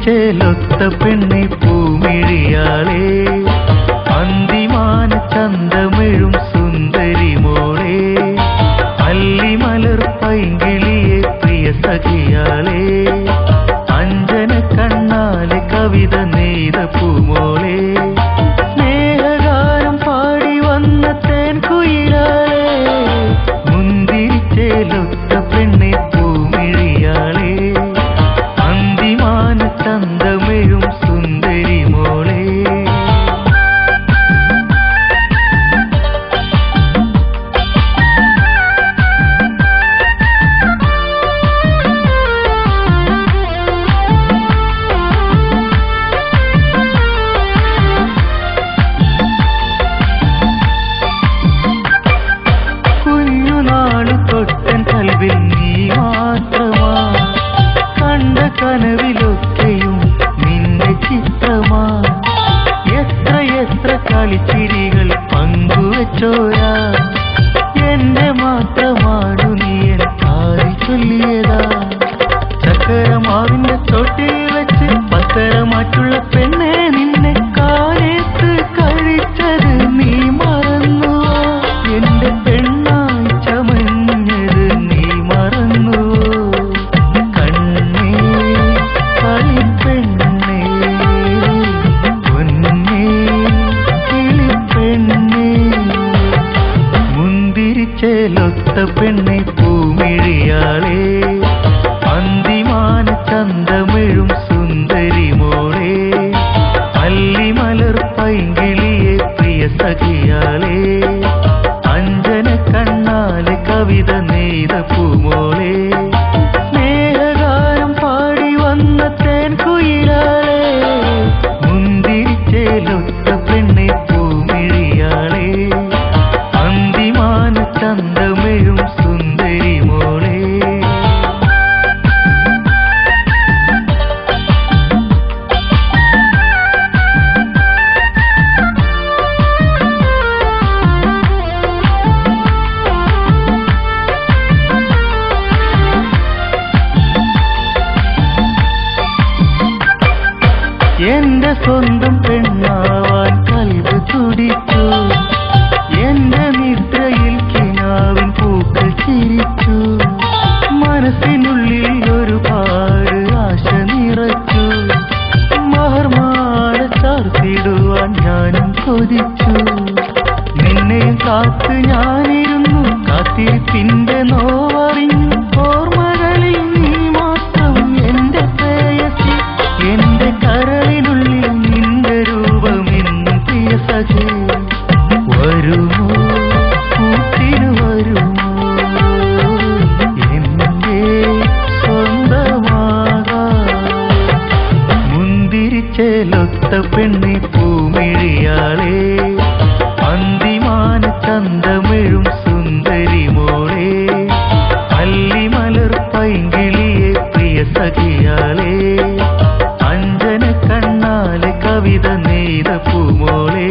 മുന്തിരിച്ചേലൊത്ത പെണ്ണെ പൂമിഴിയാളെ അന്തിമാന ചന്തമിഴും സുന്ദരി മോളെ അല്ലിമലർ പൈങ്കിളിയെ പ്രിയ സഖിയാളെ അഞ്ജന കണ്ണാലെ കവിത നെയ്ത പൂമോളെ സ്നേഹഗാനം പാടി വന്ന തേൻ കുയിലാളെ മുന്തിരിച്ചേലൊത്ത പെണ്ണെ പൂമിഴിയാളെ അന്തിമാന ചന്തമിഴും സുന്ദരി മോളെ നീ മാത്രമാ കണ്ട കനവിലൊക്കെയും നിന്റെ ചിത്രമാ എത്ര എത്ര കളിച്ചിരികൾ പങ്കുവച്ചോരാ എന്റെ മാത്രമാണു നീ ആര് ചൊല്ലിയതാ ചക്കരമാവിന്റെ ചോട്ടിൽ വെച്ച് പത്തരമാറ്റുള്ള പെണ്ണെ നിന്നെ കാലേത്ത് കഴിച്ചത് നീ മറന്നു എന്റെ പെണ്ണായി ചമഞ്ഞത് നീ മറന്നു കണ്ണേ കളിപ്പെണ്ണേ പൊന്നേ കിളിപ്പെണ്ണേ മുന്തിരിച്ചേലൊത്ത പെണ്ണെ പൂമിഴിയാളെ അന്തിമാന ചന്തമിഴും സുന്ദരി മോളെ അല്ലിമലർ പൈങ്കിളിയെ പ്രിയ സഖിയാളെ അഞ്ജന കണ്ണാലെ കവിത നെയ്ത പൂമോളെ സ്നേഹഗാനം പാടി വന്ന തേൻ കുയിലാളെ മുന്തിരിച്ചേലൊത്ത പെണ്ണെ പൂമിഴിയാളെ അന്തിമാന ചന്തമിഴും സുന്ദരി മോളെ എന്റെ സ്വന്തം പെണ്ണാവാൻ കൽബ് തുടിച്ചു എന്റെ നിദ്രയിൽ കിനാവിൻ പൂക്കൾ ചിരിച്ചു മനസ്സിനുള്ളിൽ ഒരുപാട് ആശ നിറച്ചു മഹർമാല ചാർത്തിടുവാൻ ഞാനും കൊതിച്ചു നിന്നെയും കാത്ത് ഞാനിരുന്നു കാത്തിരിപ്പിന്റെ നോവറിഞ്ഞു ഓർമ്മകളിൽ നീ മാത്രം എന്റെ പ്രേയസി എന്റെ കരളിനുള്ളിൽ നിന്റെ രൂപമെന്നും പ്രിയ സഖി വരുമോ കൂട്ടിനു വരുമോ എന്റെ സ്വന്തമാകാൻ മുന്തിരിച്ചേലൊത്ത പെണ്ണെ പൂമിഴിയാളെ അന്തിമാന ചന്തമിഴും സുന്ദരി മോളെ അല്ലിമലർ പൈങ്കിളിയെ പ്രിയ സഖിയാളെ അഞ്ജന കണ്ണാലെ കവിത നെയ്ത പൂമോളെ